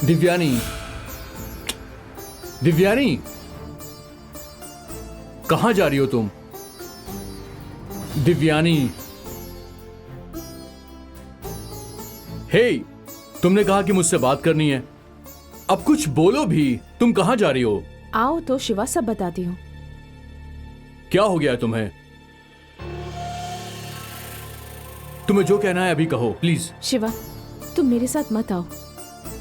दिव्यानी, दिव्यानी, कहां जा रही हो तुम? दिव्यानी, हे, तुमने कहा कि मुझसे बात करनी है, अब कुछ बोलो भी। तुम कहां जा रही हो? आओ तो शिवा, सब बताती हूँ। क्या हो गया है तुम्हें? तुम्हें जो कहना है अभी कहो, प्लीज। शिवा, तुम मेरे साथ मत आओ,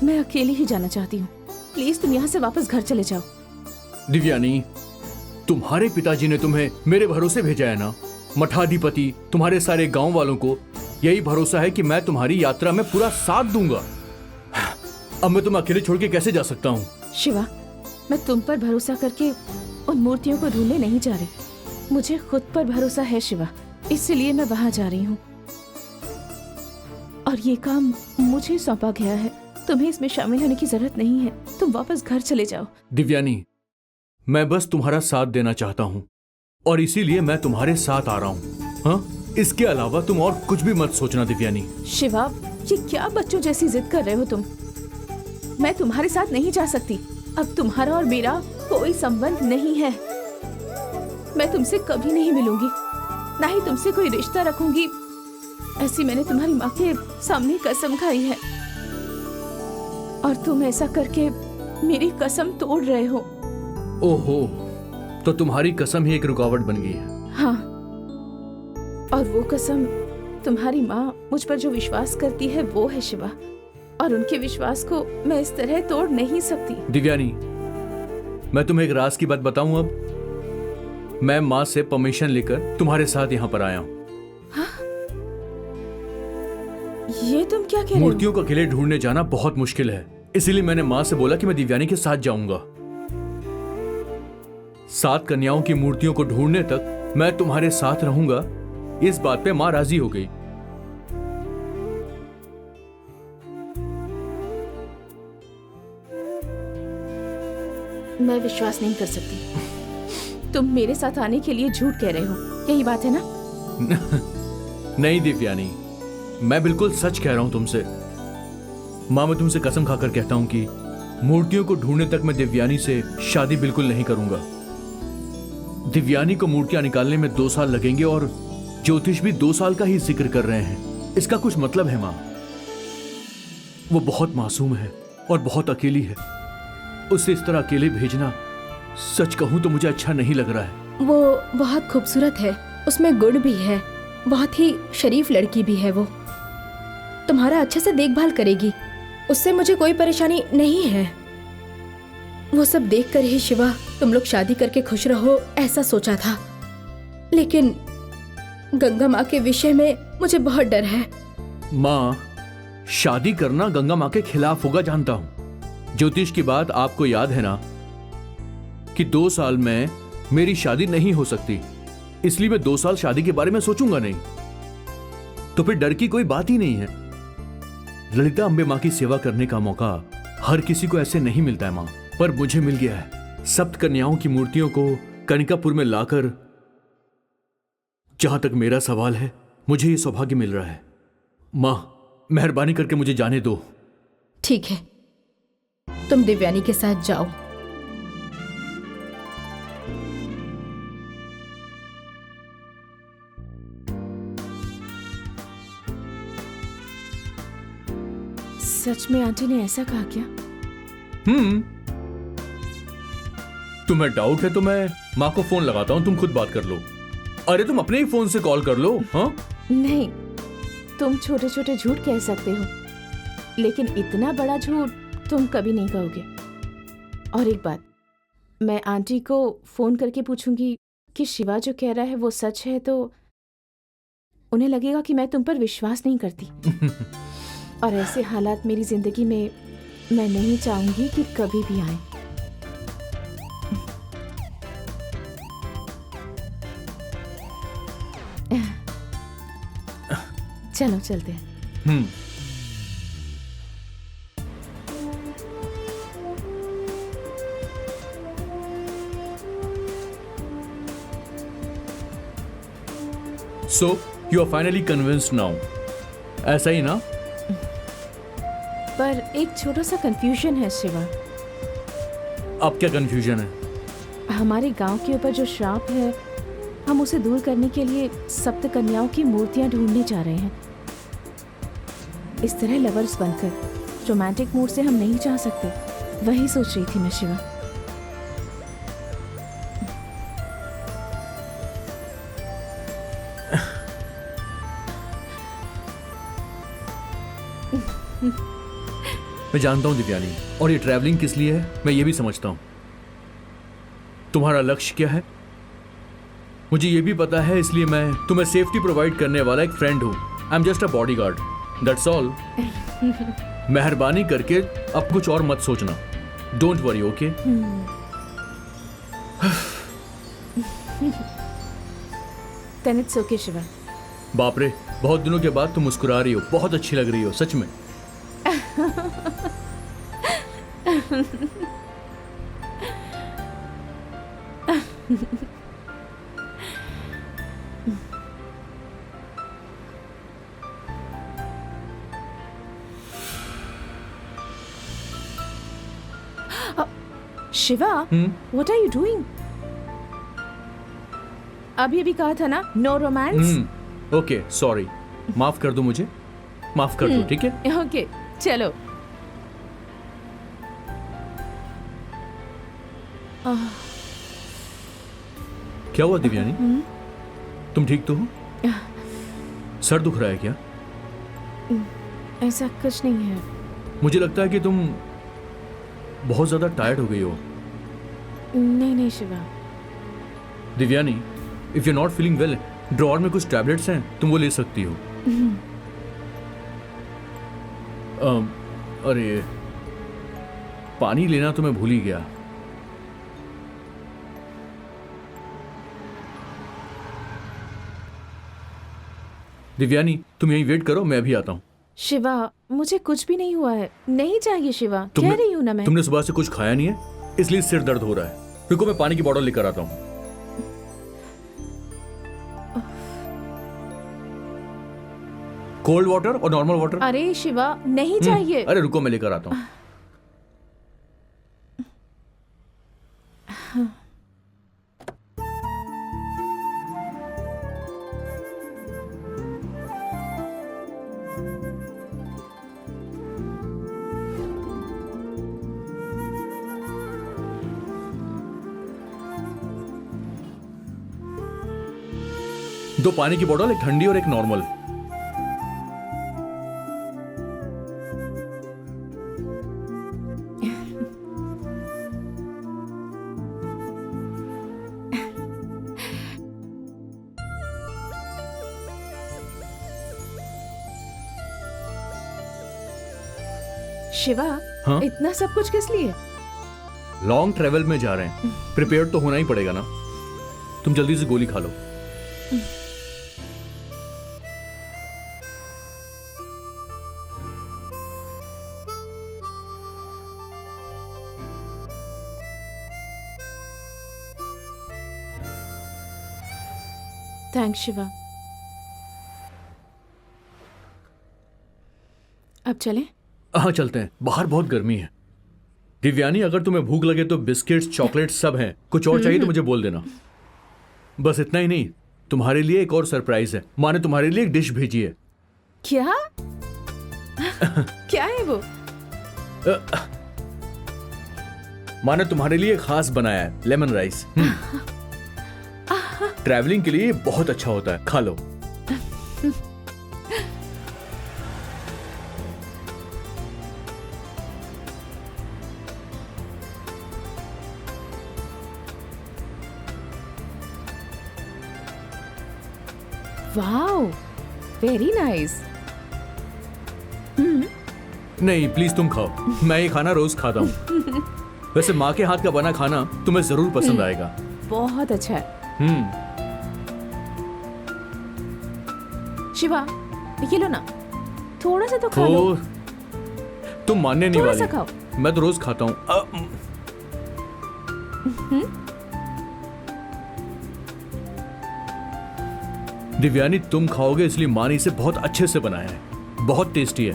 मैं अकेली ही जाना चाहती हूँ। प्लीज तुम यहाँ से वापस घर चले जाओ। दिव्यानी, तुम्हारे पिताजी ने तुम्हें मेरे भरोसे भेजा है ना। मठाधिपति, तुम्हारे सारे गांव वालों को यही भरोसा है कि मैं तुम्हारी यात्रा में पूरा साथ दूंगा। अब मैं तुम्हें अकेले छोड़ के कैसे जा सकता हूँ? शिवा, मैं तुम पर भरोसा करके उन मूर्तियों को ढूंढने नहीं जा रही। मुझे खुद पर भरोसा है शिवा, इसलिए मैं वहां जा रही हूँ और ये काम मुझे सौंपा गया है। तुम्हें इसमें शामिल होने की जरूरत नहीं है। तुम वापस घर चले जाओ। दिव्यानी, मैं बस तुम्हारा साथ देना चाहता हूँ और इसीलिए मैं तुम्हारे साथ आ रहा हूँ। हाँ, इसके अलावा तुम और कुछ भी मत सोचना दिव्यानी। शिवा, ये क्या बच्चों जैसी जिद कर रहे हो तुम? मैं तुम्हारे साथ नहीं जा सकती। अब तुम्हारा और मेरा कोई संबंध नहीं है। मैं तुमसे कभी नहीं मिलूंगी, ना ही तुमसे कोई रिश्ता रखूंगी। ऐसी मैंने तुम्हारी माँ के सामने कसम खाई है और तुम ऐसा करके मेरी कसम तोड़ रहे हो। ओहो, तो तुम्हारी कसम ही एक रुकावट बन गई है। हाँ, और वो कसम तुम्हारी माँ मुझ पर जो विश्वास करती है वो है शिवा, और उनके विश्वास को मैं इस तरह तोड़ नहीं सकती। दिव्यानी, मैं तुम्हें एक राज की बात बताऊं। अब मैं माँ से परमिशन लेकर तुम्हारे साथ यहाँ पर आया हूँ। ये तुम क्या कह रहे हो? मूर्तियों को अकेले ढूंढने जाना बहुत मुश्किल है, इसीलिए मैंने माँ से बोला कि मैं दिव्यानी के साथ जाऊंगा। 7 कन्याओं की मूर्तियों को ढूंढने तक मैं तुम्हारे साथ रहूंगा। इस बात पे माँ राजी हो गई। मैं विश्वास नहीं कर सकती। तुम मेरे साथ आने के लिए झूठ कह रहे हो, यही बात है ना? नहीं दिव्यानी, मैं बिल्कुल सच कह रहा हूं तुमसे। माँ, मैं तुमसे कसम खाकर कहता हूं कि मूर्तियों को ढूंढने तक मैं दिव्यानी से शादी बिल्कुल नहीं करूंगा। दिव्यानी को मूर्तियां निकालने में 2 साल लगेंगे और ज्योतिष भी 2 साल का ही जिक्र कर रहे हैं। इसका कुछ मतलब है माँ। वो बहुत मासूम है और बहुत अकेली है। उसे इस तरह अकेले भेजना, सच कहूं तो मुझे अच्छा नहीं लग रहा है। वो बहुत खूबसूरत है, उसमें गुण भी है, बहुत ही शरीफ लड़की भी है। वो तुम्हारा अच्छे से देखभाल करेगी, उससे मुझे कोई परेशानी नहीं है। वो सब देखकर ही शिवा तुम लोग शादी करके खुश रहो ऐसा सोचा था, लेकिन गंगा माँ के विषय में मुझे बहुत डर है। माँ, शादी करना गंगा माँ के खिलाफ होगा, जानता हूं। ज्योतिष की बात आपको याद है ना कि 2 साल में मेरी शादी नहीं हो सकती, इसलिए मैं 2 साल शादी के बारे में सोचूंगा नहीं। तो फिर डर की कोई बात ही नहीं है। ललिता अंबे माँ की सेवा करने का मौका हर किसी को ऐसे नहीं मिलता है माँ, पर मुझे मिल गया है। 7 कन्याओं की मूर्तियों को कनिकापुर में लाकर, जहां तक मेरा सवाल है, मुझे ये सौभाग्य मिल रहा है। माँ, मेहरबानी करके मुझे जाने दो। ठीक है, तुम दिव्यानी के साथ जाओ। सच में आंटी ने ऐसा कहा क्या? तुम्हें डाउट है तो मैं माँ को फोन लगाता हूँ, तुम खुद बात कर लो। अरे तुम अपने ही फोन से कॉल कर लो। हाँ, नहीं, तुम छोटे छोटे झूठ कह सकते हो, लेकिन इतना बड़ा झूठ तुम कभी नहीं कहोगे। और एक बात, मैं आंटी को फोन करके पूछूंगी कि शिवा जो कह रहा है वो सच है, तो उन्हें लगेगा कि मैं तुम पर विश्वास नहीं करती। और ऐसे हालात मेरी जिंदगी में मैं नहीं चाहूंगी कि कभी भी आए। चलो चलते हैं। So, you are finally convinced now. ऐसा ही ना? पर एक छोटा सा कंफ्यूजन है शिवा। अब क्या कंफ्यूजन है? हमारे गांव के ऊपर जो श्राप है, हम उसे दूर करने के लिए सप्त कन्याओं की मूर्तियां ढूंढने जा रहे हैं। इस तरह लवर्स बनकर रोमांटिक मूड से हम नहीं जा सकते, वही सोच रही थी मैं शिवा। मैं जानता हूं दिव्यानी, और ये ट्रैवलिंग किस लिए है मैं ये भी समझता हूं। तुम्हारा लक्ष्य क्या है मुझे ये भी पता है, इसलिए मैं तुम्हें सेफ्टी प्रोवाइड करने वाला एक फ्रेंड हूं। I am just a bodyguard, that's all. मेहरबानी करके अब कुछ और मत सोचना। Don't worry, okay? Then it's okay Shiva. बाप रे, बहुत दिनों के बाद तुम मुस्कुरा रही हो, बहुत अच्छी लग रही हो सच में। Shiva, what are you doing? अभी अभी कहा था ना नो रोमांस। ओके सॉरी, माफ कर दो मुझे, माफ कर दो, ठीक है? ओके चलो। क्या हुआ दिव्यानी? तुम ठीक तो हो? सर दुख रहा है क्या? ऐसा कुछ नहीं है। मुझे लगता है कि तुम बहुत ज्यादा टायर्ड हो गई हो। नहीं नहीं Shiva. Divyani, if you not feeling well, drawer में कुछ टैबलेट्स हैं, तुम वो ले सकती हो। अरे पानी लेना तो मैं भूल ही गया। दिव्यानी, तुम यहीं वेट करो, मैं अभी आता हूं। शिवा, मुझे कुछ भी नहीं हुआ है। नहीं चाहिए शिवा, कह रही हूं ना मैं। तुमने सुबह से कुछ खाया नहीं है, इसलिए सिर दर्द हो रहा है। रुको, मैं पानी की बोतल लेकर आता हूं। कोल्ड वाटर और नॉर्मल वाटर? अरे शिवा, नहीं चाहिए। अरे रुको, मैं लेकर आता हूं। दो पानी की बोतल, एक ठंडी और एक नॉर्मल। शिवा, हाँ? इतना सब कुछ किस लिए? लॉन्ग ट्रेवल में जा रहे हैं, प्रिपेयर तो होना ही पड़ेगा ना। तुम जल्दी से गोली खा लो। थैंक्स शिवा। अब चलें? हाँ चलते हैं, बाहर बहुत गर्मी है। दिव्यानी, अगर तुम्हें भूख लगे तो बिस्किट्स, चॉकलेट सब हैं। कुछ और चाहिए तो मुझे बोल देना। बस इतना ही नहीं, तुम्हारे लिए एक और सरप्राइज है। माँ ने तुम्हारे लिए एक डिश भेजी है। क्या? क्या है वो? माँ ने तुम्हारे लिए खास बनाया है, लेमन राइस। ट्रैवलिंग के लिए बहुत अच्छा होता है, खा लो। Wow, very nice. नहीं प्लीज तुम खाओ, मैं ये खाना रोज खाता हूँ। वैसे माँ के हाथ का बना खाना तुम्हें जरूर पसंद आएगा। बहुत अच्छा है। शिवा, ये लो ना, थोड़ा सा तो खा लो। तुम मानने नहीं थोड़ा सा वाली, खाओ। मैं तो रोज खाता हूँ। दिव्यानी, तुम खाओगे इसलिए माँ ने इसे बहुत अच्छे से बनाया है। बहुत टेस्टी है।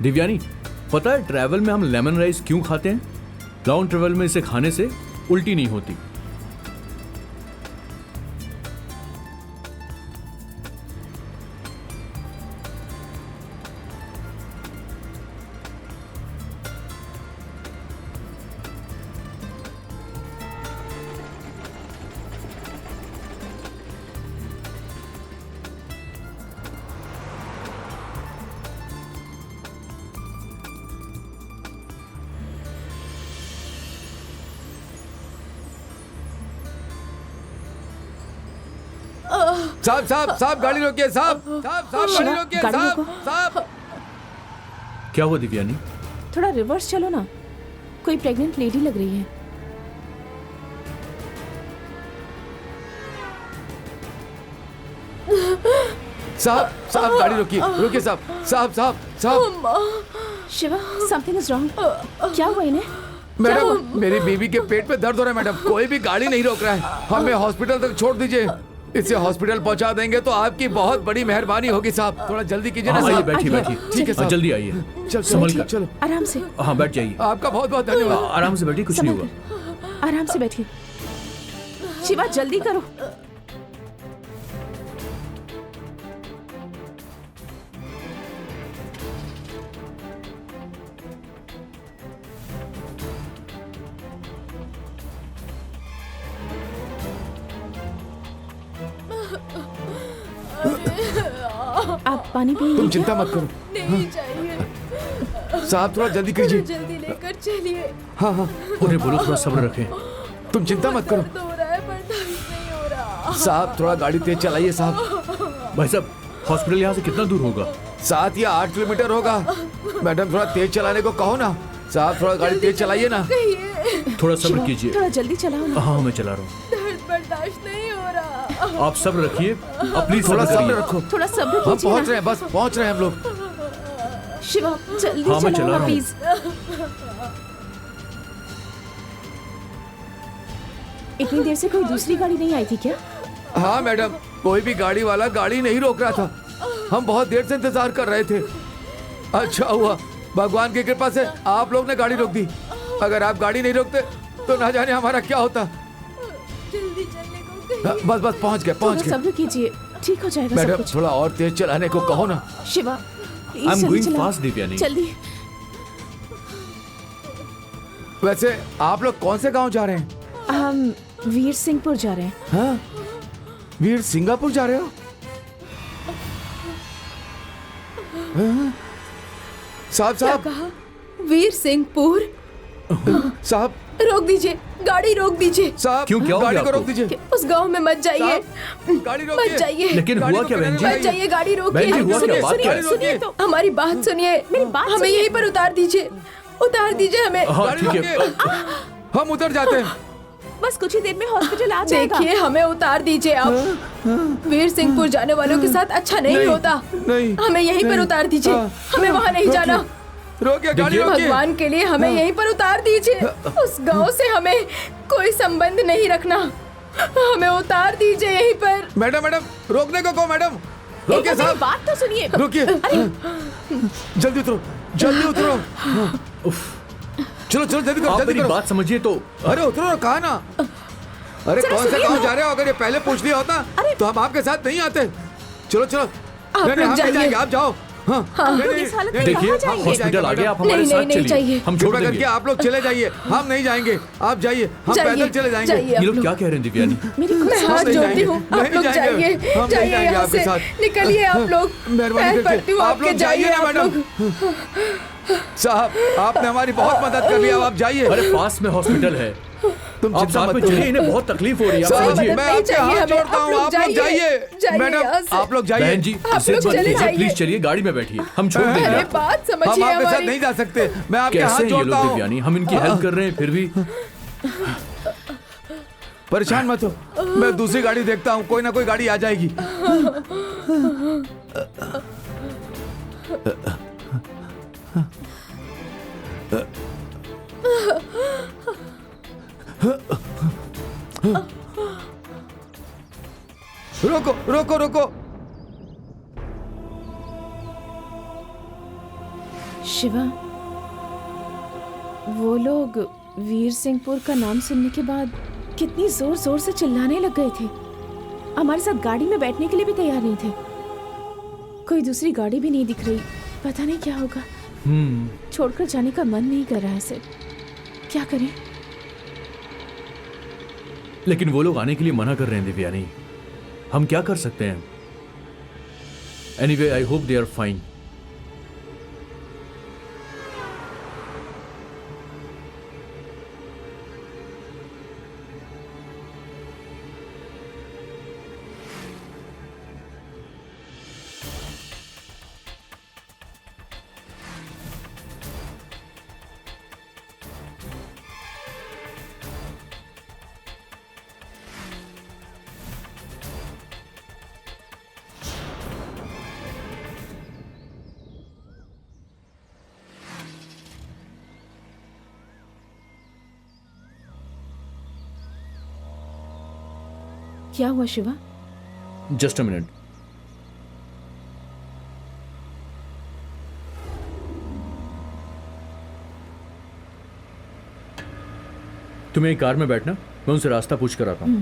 दिव्यानी, पता है ट्रैवल में हम लेमन राइस क्यों खाते हैं? लॉन्ग ट्रैवल में इसे खाने से उल्टी नहीं होती। साहब साहब साहब गाड़ी रोकिए साहब साहब साहब गाड़ी रोकिए गाड़ी साहब रोको। साहब। क्या हुआ दिव्यानी? थोड़ा रिवर्स चलो ना, कोई प्रेग्नेंट लेडी लग रही है। साहब साहब गाड़ी रोकिए, रोकिए साहब साहब साहब साहब। Shiva, something is wrong. क्या हुआ इन्हें? मैडम मेरी बीवी के पेट में दर्द हो रहा है मैडम, कोई भी गाड़ी नहीं रोक रहा है, हमें हॉस्पिटल तक छोड़ दीजिए, इसे हॉस्पिटल पहुंचा देंगे तो आपकी बहुत बड़ी मेहरबानी होगी साहब, थोड़ा जल्दी कीजिए ना हाँ, आइए साहब। बैठिए आइए। बैठिए। ठीक है हाँ, साहब। जल्दी आइए। चल संभल चलो कर। चलो, आराम से, हाँ बैठ जाइए। आपका बहुत बहुत धन्यवाद। आराम से बैठिए, कुछ नहीं संभल होगा। कर। आराम से बैठिए। शिवा जल्दी करो। आप पानी पिए। तुम चिंता मत करो नहीं चाहिए, साहब, थोड़ा जल्दी कीजिए। जल्दी लेकर चलिए। हाँ हाँ, उन्हें बोलो थोड़ा सब्र रखें। तुम चिंता मत करो दर्द हो रहा है, बर्दाश्त नहीं हो रहा। साहब, थोड़ा गाड़ी तेज चलाइए साहब। भाई साहब, हॉस्पिटल यहाँ से कितना दूर होगा? 7 या 8 किलोमीटर होगा। मैडम थोड़ा तेज चलाने को कहो ना साहब, थोड़ा गाड़ी तेज चलाइए ना। थोड़ा सब्र कीजिए। थोड़ा जल्दी चलाओ ना। हाँ मैं चला रहा हूँ। दर्द बर्दाश्त नहीं हो रहा। आप सब्र रखिए, अब प्लीज थोड़ा सब्र सब्र करिए। रखो, थोड़ा सब्र हम कीजिए पहुंच ना। रहे हैं, बस पहुंच रहे हैं हम लोग। शिवा जल्दी हाँ, मैं चलाओ चला ना रहा हूँ। प्लीज। इतनी देर से कोई दूसरी गाड़ी नहीं आई थी क्या? हाँ मैडम, कोई भी गाड़ी वाला गाड़ी नहीं रोक रहा था, हम बहुत देर से इंतजार कर रहे थे। अच्छा हुआ भगवान की कृपा से आप लोग ने गाड़ी रोक दी, अगर आप गाड़ी नहीं रोकते तो ना जाने हमारा क्या होता। जल्दी चलने को कहिए। बस बस पहुंच गए थोड़ा पहुंच गए। सब्र कीजिए, ठीक हो जाएगा सब मैडम कुछ। थोड़ा और तेज चलाने को कहो ना। शिवा आई प्लीज एम जल्दी गोइंग चलाओ। फास्ट दिव्यानी। जल्दी। वैसे आप लोग कौन से गांव जा रहे हैं? हम वीर सिंहपुर जा रहे हैं। हाँ? वीर सिंगापुर जा रहे हो? हाँ? साहब क्या साहब कहा? वीर सिंहपुर? साहब रोक दीजिए, गाड़ी रोक दीजिए। साहब, क्यों, क्या हो गाड़ी गया को रोक आपको? दीजिए। उस गांव में मत जाइए, साहब, गाड़ी रोकिए। मत जाइए। लेकिन गाड़ी हुआ को क्या बहन जी? किनारे मत जाइए, गाड़ी बहन जी, रोकिए। हुआ क्या? सुनिए, बात क्या है? सुनिए तो हमारी बात सुनिए। मेरी बात हमें सुनिए। यहीं पर उतार दीजिए, उतार दीजिए हमें। हाँ गाड़ी ठीक है। रोकिए। हम उतर जाते हैं। बस कुछ ही देर में हॉस्पिटल आ जाएगा। देखिए, हमें उतार दीजिए आप। वीर सिंहपुर जाने वालों के साथ अच्छा नहीं होता। नहीं हमें यहीं पर नहीं। उतार दीजिए, हाँ। हमें वहाँ नहीं रोकिए, जाना। रोकिए गाड़ी देखिए, रोकिए। भगवान के लिए हमें यहीं पर उतार दीजिए। उस गांव से हमें कोई संबंध नहीं रखना, हमें उतार दीजिए यहीं पर। मैडम मैडम रोकने को कहो मैडम। एक रोकिए बार मेरी साहब, बात तो सुनिए। रुकिए। जल्दी उतरो, जल्दी उतरो। चलो चलो जल्दी करो, आप जल्दी मेरी करो। बात समझिए तो। अरे उतरो, कहा ना। अरे जरा कौन से सुनिए गांव तो। जा रहे हो? अगर ये पहले पूछ लिया होता तो हम आपके साथ नहीं आते। चलो चलो। नहीं नहीं, लोग हम नहीं जाइए। जाएंगे, आप जाओ। हाँ हम नहीं, लोग नहीं, इस हालत में नहीं, देखिए, कहाँ जाएंगे? हॉस्पिटल आ गए, आप हमारे नहीं, साथ नहीं, नहीं चलिए, चाहिए। हम छोड़ कृपा करके देंगे। आप लोग चले जाइए, हम नहीं जाएंगे। आप जाइए, हम जाइए, पैदल चले जाएंगे। जाइए। ये लोग क्या कह रहे हैं दिव्यानी? मेरी मैं कुछ हाथ नहीं जोड़ती जाएंगे, हूँ, आप नहीं लोग जाएंगे। जाइए, हम नहीं जाइए जाएंगे यहाँ आपके से, साथ। निकलिए आप लोग। मेहरबानी पैर करके पड़ती हूँ आप आपके, लोग जाइए ना आप मैडम। लोग। साहब आपने हमारी बहुत मदद कर ली, अब आप जाइए। अरे पास में हॉस्पिटल है, तुम आप चिंता साथ मत में करो। चलिए, इन्हें बहुत तकलीफ हो रही है, आप साहब, समझिए। मैं नहीं आपके चाहिए हाथ हमें, जोड़ता आप हूँ, लोग आप लोग जाइए, जाइए। जाइए मैडम यहाँ से। आप लोग जाइए। बहन जी, आप इसे लोग मत चले कीजिए, जाइए। प्लीज चलिए, गाड़ी में बैठिए, हम छोड़ देंगे अरे आपको। बात हम समझिए आपके साथ हमारी। नहीं जा सकते, मैं आपके कैसे हाथ हैं ये जोड़ता लोग हूँ। दिव्यानी? हम इनकी हेल्प कर रहे हैं फिर भी। परेशान मत हो, मैं दूसरी गाड़ी देखता हूँ, कोई ना कोई गाड़ी आ जाएगी। रोको रोको रोको। शिवा, वो लोग वीर सिंहपुर का नाम सुनने के बाद कितनी जोर जोर से चिल्लाने लग गए थे। हमारे साथ गाड़ी में बैठने के लिए भी तैयार नहीं थे। कोई दूसरी गाड़ी भी नहीं दिख रही। पता नहीं क्या होगा। छोड़कर जाने का मन नहीं कर रहा है सर। क्या करें? लेकिन वो लोग आने के लिए मना कर रहे हैं दिव्यानी। हम क्या कर सकते हैं? Anyway, I hope they are fine. क्या हुआ शिवा? Just a minute. तुम्हें एक कार में बैठना, मैं उनसे रास्ता पूछ कर आता हूं।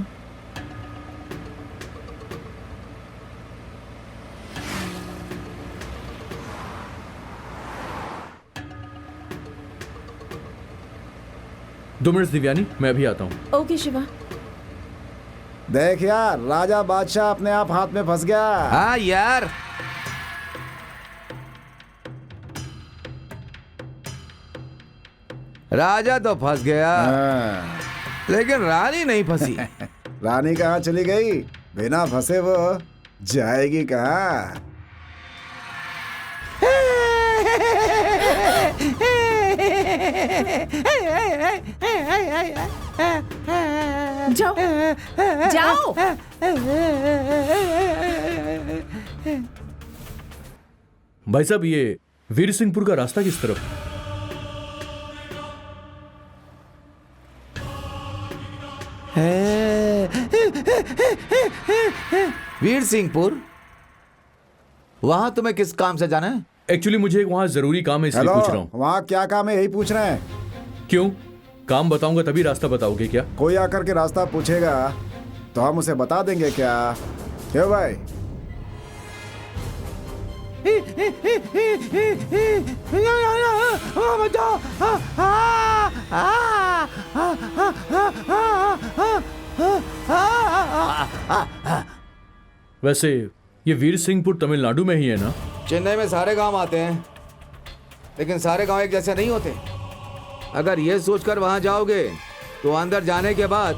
दो मिनट दिव्यानी, मैं अभी आता हूं। ओके शिवा। देख यार, राजा बादशाह अपने आप हाथ में फंस गया। हाँ यार, राजा तो फंस गया, हाँ। लेकिन रानी नहीं फंसी। रानी कहाँ चली गई? बिना फंसे वो जाएगी कहाँ? जाओ जाओ। भाई साहब, ये वीर सिंहपुर का रास्ता किस तरफ? वीर सिंहपुर, वहां तुम्हें किस काम से जाना है? एक्चुअली मुझे एक वहां जरूरी काम है, इसलिए हेलो, पूछ रहा हूँ। वहाँ क्या काम है यही पूछ रहे हैं? क्यों? काम बताऊंगा तभी रास्ता बताओगे क्या? कोई आकर के रास्ता पूछेगा तो हम उसे बता देंगे क्या? क्यों भाई? वैसे ये वीर सिंहपुर तमिलनाडु में ही है ना? चेन्नई में सारे गांव आते हैं, लेकिन सारे गांव एक जैसे नहीं होते। अगर ये सोचकर वहां जाओगे तो अंदर जाने के बाद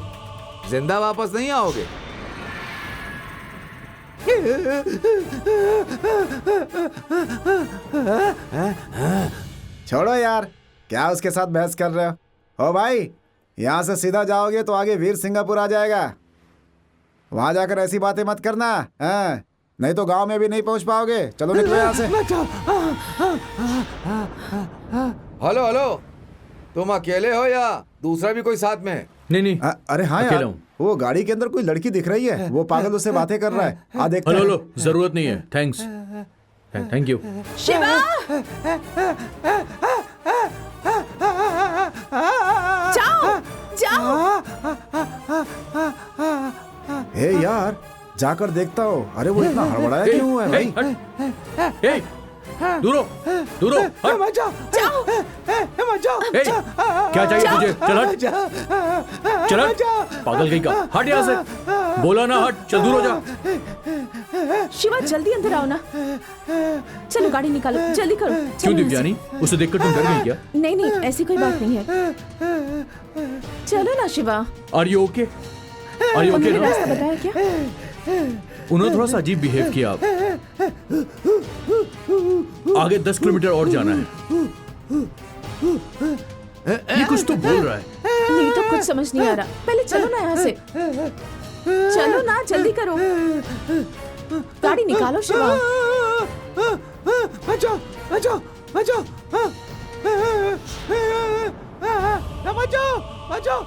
जिंदा वापस नहीं आओगे। छोड़ो यार, क्या उसके साथ बहस कर रहे हो? भाई, यहाँ से सीधा जाओगे तो आगे वीर सिंगापुर आ जाएगा। वहां जाकर ऐसी बातें मत करना, हाँ? नहीं तो गांव में भी नहीं पहुंच पाओगे। चलो निकलो यहाँ से। हेलो हेलो, तुम अकेले हो या दूसरा भी कोई साथ में है? नहीं नहीं, अरे हाँ अकेला यार, हूँ। वो गाड़ी के अंदर कोई लड़की दिख रही है, वो पागल उससे बातें कर रहा है। आ देखते हेलो हैं। हेलो, जरूरत नहीं है, थैंक्स। Thank you. शिवा, जाओ जाओ। हे यार, जाकर देखता हूँ। अरे वो इतना हड़बड़ाया क्यों हुआ है भाई? ए, दूरो दूरो, हट। जाओ। ए, क्या चाहिए तुझे? चल हट, चल हट। पागल कहीं का, हट यहाँ से। बोला ना हट, चल दूर हो जा। शिवा जल्दी अंदर आओ ना। चलो गाड़ी निकालो, जल्दी करो। क्यों चलो दिव्यानी, उसे देखकर तुम डर गई क्या? नहीं नहीं, ऐसी कोई बात नहीं है। चलो ना Shiva. Are you okay? Are you okay उन्होंने ना? रास्ता बताया क्या? उन्होंने थोड़ा सा अजीब बिहेव किया। आगे 10 किलोमीटर और जाना है। ये कुछ तो बोल रहा है। नहीं तो कुछ समझ नहीं आ रहा। पहले चलो ना यहाँ से। चलो ना, जल्दी करो। गाड़ी निकालो शिवा। बचाओ बचाओ बचाओ, बचाओ बचाओ।